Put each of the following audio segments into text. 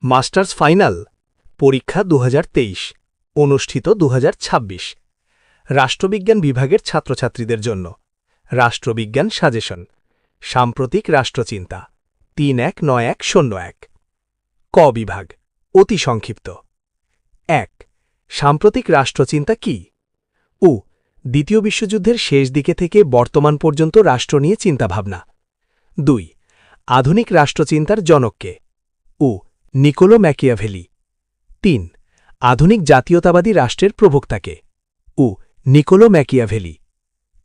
Masters final পরীক্ষা 2023 অনুষ্ঠিত 2026 রাষ্ট্রবিজ্ঞান বিভাগের ছাত্রছাত্রীদের জন্য রাষ্ট্রবিজ্ঞান সাজেশন সাম্প্রতিক রাষ্ট্রচিন্তা 319101 ক বিভাগ অতি সংক্ষিপ্ত 1 সাম্প্রতিক রাষ্ট্রচিন্তা কি দ্বিতীয় বিশ্বযুদ্ধের শেষ দিকে থেকে বর্তমান পর্যন্ত রাষ্ট্র নিয়ে চিন্তাভাবনা 2 আধুনিক রাষ্ট্রচিন্তার জনককে নিকোলো ম্যাকিয়াভেলি 3 আধুনিক জাতীয়তাবাদী রাষ্ট্রের প্রবক্তাকে নিকোলো ম্যাকিয়াভেলি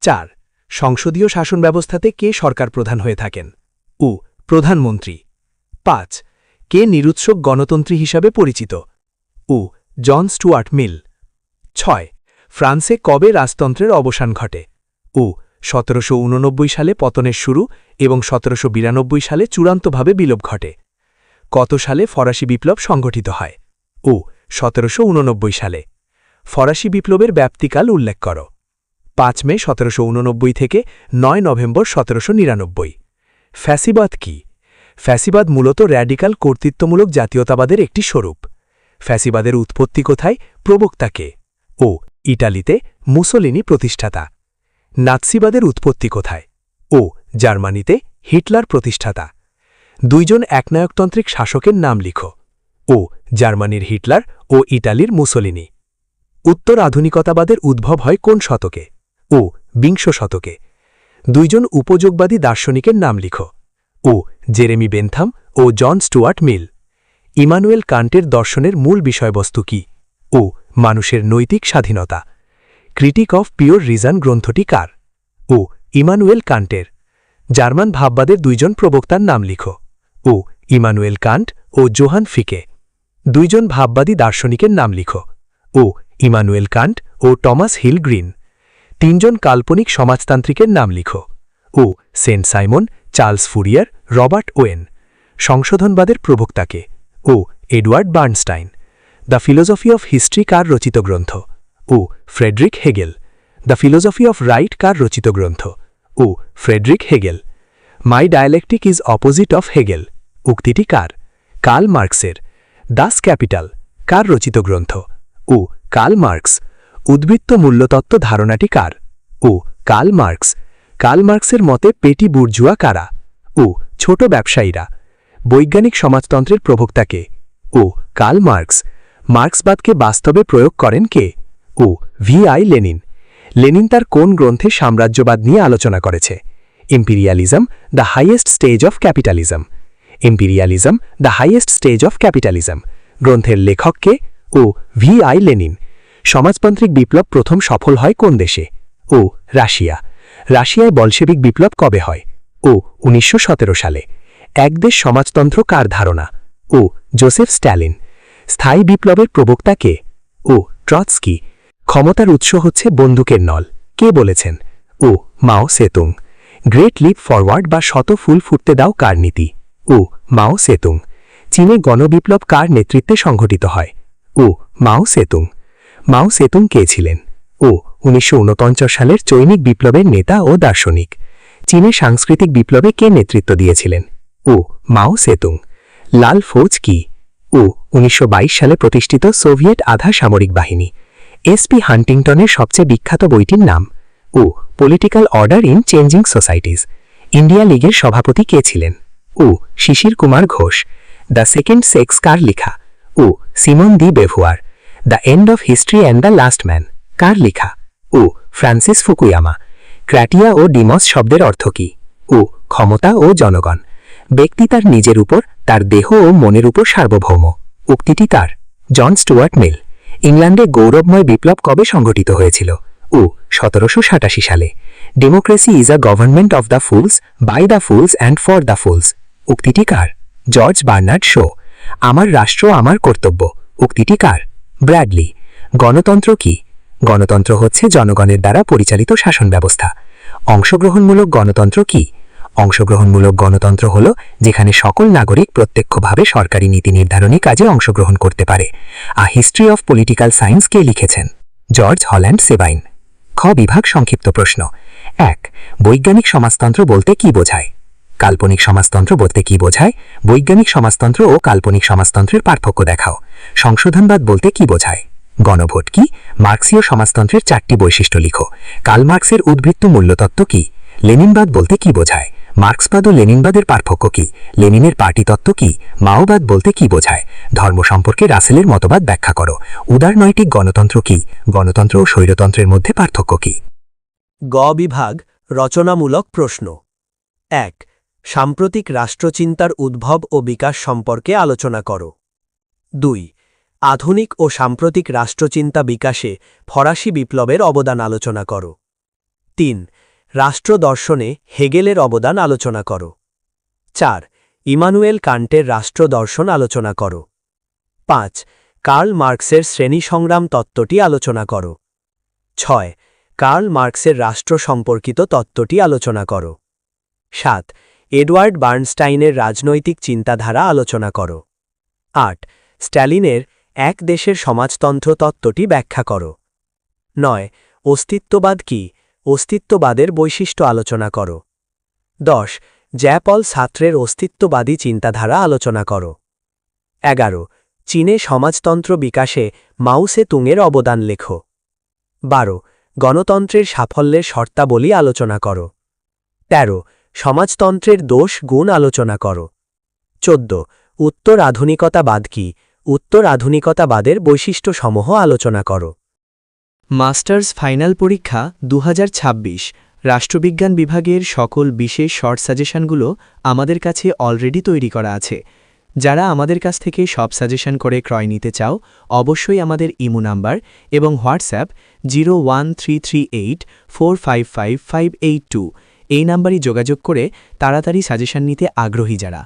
4 সংসদীয় শাসন ব্যবস্থাতে কে সরকার প্রধান হয়ে থাকেন প্রধানমন্ত্রী 5 কে নিরুৎসুক গণতন্ত্রী হিসাবে পরিচিত জন স্টুয়ার্ট মিল 6 ফ্রান্সে কবে রাজতন্ত্রের অবসান ঘটে 1789 সালে পতনের শুরু এবং 1792 সালে চূড়ান্তভাবে বিলোপ ঘটে কত সালে ফরাসি বিপ্লব সংঘটিত হয় 1789 সালে ফরাসি বিপ্লবের ব্যাপ্তিকাল উল্লেখ কর 5 মে 1789 থেকে 9 নভেম্বর 1799 ফ্যাসিবাদ কি ফ্যাসিবাদ মূলত র্যাডিক্যাল কর্তৃত্বমূলক জাতীয়তাবাদের একটি স্বরূপ ফ্যাসিবাদের উৎপত্তি কোথায় প্রবক্তাকে ইটালিতে মুসোলিনি প্রতিষ্ঠাতা নাৎসিবাদের উৎপত্তি কোথায় জার্মানিতে হিটলার প্রতিষ্ঠাতা দুইজন একনায়কতান্ত্রিক শাসকের নাম লিখো জার্মানির হিটলার ও ইটালির মুসোলিনি উত্তর আধুনিকতাবাদের উদ্ভব হয় কোন শতকে বিংশ শতকে দুইজন উপযোগবাদী দার্শনিকের নাম লিখো জেরেমি বেনথাম ও জন স্টুয়ার্ট মিল ইমানুয়েল কান্টের দর্শনের মূল বিষয়বস্তু কি মানুষের নৈতিক স্বাধীনতা ক্রিটিক অফ পিওর রিজন গ্রন্থটি কার ইমানুয়েল কান্টের জার্মান ভাববাদের দুইজন প্রবক্তার নাম লিখো ইমানুয়েল কান্ট ও জোহান ফিকে দুইজন ভাববাদী দার্শনিকের নাম লিখো ইমানুয়েল কান্ট ও টমাস হিল গ্রিন তিনজন কাল্পনিক সমাজতান্ত্রিকের নাম লিখো Saint Simon Charles Fourier Robert Owen সংশোধনবাদের প্রবক্তাকে Edward Bernstein the philosophy of history কার রচিত গ্রন্থ Friedrich Hegel the philosophy of right কার রচিত গ্রন্থ Friedrich Hegel my dialectic is opposite of Hegel উক্তিটি কার কার্ল মার্কসের দাস ক্যাপিটাল কার রচিত গ্রন্থ কার্ল মার্কস উদ্বৃত্ত মূল্যতত্ত্ব ধারণাটি কার কার্ল মার্কস কার্ল মার্কসের মতে পেটি বুর্জুয়া কারা ছোট ব্যবসায়ীরা বৈজ্ঞানিক সমাজতন্ত্রের প্রবক্তাকে কার্ল মার্কস মার্ক্সবাদকে বাস্তবে প্রয়োগ করেন কে ভি.আই. লেনিন লেনিন তার কোন গ্রন্থে সাম্রাজ্যবাদ নিয়ে আলোচনা করেছে imperialism the highest stage of capitalism imperialism the highest stage of capitalism গ্রন্থের লেখককে ভি.আই. লেনিন সমাজতান্ত্রিক বিপ্লব প্রথম সফল হয় কোন দেশে রাশিয়া রাশিয়ায় বলশেবিক বিপ্লব কবে হয় 1917 সালে এক দেশ সমাজতন্ত্র কার ধারণা জোসেফ স্ট্যালিন স্থায়ী বিপ্লবের প্রবক্তা কে ট্রটস্কি ক্ষমতার উৎস হচ্ছে বন্দুকের নল কে বলেছেন মাও সেতুং গ্রেট লিপ ফরওয়ার্ড বা শত ফুল ফুটতে দাও কার নীতি মাও সেতুং চীনে গণবিপ্লব কার নেতৃত্বে সংঘটিত হয় মাও সেতুং মাও সেতুং কে ছিলেন 1949 সালের চৈনিক বিপ্লবের নেতা ও দার্শনিক চীনে সাংস্কৃতিক বিপ্লবে কে নেতৃত্ব দিয়েছিলেন মাও সেতুং লাল ফৌজ কি 1922 সালে প্রতিষ্ঠিত সোভিয়েত আধা সামরিক বাহিনী এসপি হান্টিংটনের সবচেয়ে বিখ্যাত বইটির নাম political order in changing societies India লীগের সভাপতি কে ছিলেন Shishir Kumar Ghosh the second sex কার লেখা Simone de Beauvoir the end of history and the last man কার লেখা ফ্রান্সিস ফুকুয়ামা ক্র্যাটিয়া ও ডিমস শব্দের অর্থ কি ক্ষমতা ও জনগণ ব্যক্তি তার নিজের উপর তার দেহ ও মনের উপর সার্বভৌম উক্তিটি কার জন স্টুয়ার্ট মিল ইংল্যান্ডে গৌরবময় বিপ্লব কবে সংঘটিত হয়েছিল 1787 সালে democracy is a government of the fools by the fools and for the fools উক্তিটি কার জর্জ বার্নার্ড শো আমার রাষ্ট্র আমার কর্তব্য উক্তিটি কার ব্র্যাডলি গণতন্ত্র কি গণতন্ত্র হচ্ছে জনগণের দ্বারা পরিচালিত শাসন ব্যবস্থা অংশগ্রহণমূলক গণতন্ত্র কি অংশগ্রহণমূলক গণতন্ত্র হল যেখানে সকল নাগরিক প্রত্যক্ষভাবে সরকারি নীতি নির্ধারণী কাজে অংশগ্রহণ করতে পারে a history of political science কে লিখেছেন জর্জ হল্যান্ড সেবাইন খ বিভাগ সংক্ষিপ্ত প্রশ্ন 1 বৈজ্ঞানিক সমাজতন্ত্র বলতে কি বোঝায় কাল্পনিক সমাজতন্ত্র বলতে কি বোঝায়? বৈজ্ঞানিক সমাজতন্ত্র ও কাল্পনিক সমাজতন্ত্রের পার্থক্য দেখাও। সংশোধনবাদ বলতে কি বোঝায়? গণভোট কি? মার্ক্সীয় সমাজতন্ত্রের 4টি বৈশিষ্ট্য লিখো। কার্ল মার্ক্সের উদ্বৃত্ত মূল্যতত্ত্ব কি? লেনিনবাদ বলতে কি বোঝায়? মার্ক্সবাদ ও লেনিনবাদের পার্থক্য কি? লেনিনের পার্টিতত্ত্ব কি? মাওবাদ বলতে কি বোঝায়? ধর্ম সম্পর্কে রাসেলের মতবাদ ব্যাখ্যা করো। উদারনৈতিক গণতন্ত্র কি? গণতন্ত্র ও স্বৈরতন্ত্রের মধ্যে পার্থক্য কি? গ বিভাগ রচনামূলক প্রশ্ন ১ সাম্প্রতিক রাষ্ট্রচিন্তার উদ্ভব ও বিকাশ সম্পর্কে আলোচনা করো। ২ আধুনিক ও সাম্প্রতিক রাষ্ট্রচিন্তা বিকাশে ফরাসি বিপ্লবের অবদান আলোচনা করো। ৩ রাষ্ট্র দর্শনে হেগেলের অবদান আলোচনা করো। ৪ ইমানুয়েল কান্টের রাষ্ট্র দর্শন আলোচনা করো। ৫ কার্ল মার্ক্সের শ্রেণী সংগ্রাম তত্ত্বটি আলোচনা করো। ৬ কার্ল মার্ক্সের রাষ্ট্র সম্পর্কিত তত্ত্বটি আলোচনা করো। ৭ এডওয়ার্ড বার্নস্টাইনের রাজনৈতিক চিন্তাধারা আলোচনা করো। ৮ স্ট্যালিনের এক দেশের সমাজতন্ত্র তত্ত্বটি ব্যাখ্যা করো। ৯ অস্তিত্ববাদ কি? অস্তিত্ববাদের বৈশিষ্ট্য আলোচনা করো। ১০ জ্যাপল সার্ত্রের অস্তিত্ববাদী চিন্তাধারা আলোচনা করো। ১১ চীনে সমাজতন্ত্র বিকাশে মাও সে তুংয়ের অবদান লেখো। ১২ গণতন্ত্রের সাফল্যের শর্তাবলী আলোচনা করো। ১৩ সমাজতন্ত্রের দোষ গুণ আলোচনা করো। ১৪ উত্তর আধুনিকতাবাদ কি? উত্তর আধুনিকতাবাদের বৈশিষ্ট্যসমূহ আলোচনা করো। মাস্টার্স ফাইনাল পরীক্ষা ২০২৬ রাষ্ট্রবিজ্ঞান বিভাগের সকল বিশেষ শর্ট সাজেশনগুলো আমাদের কাছে অলরেডি তৈরি করা আছে। যারা আমাদের কাছ থেকে সব সাজেশন করে ক্রয় নিতে চাও অবশ্যই আমাদের ইমো নাম্বার এবং হোয়াটসঅ্যাপ 01338455582 এই নাম্বারই যোগাযোগ করে তাড়াতাড়ি সাজেশন নিতে আগ্রহী যারা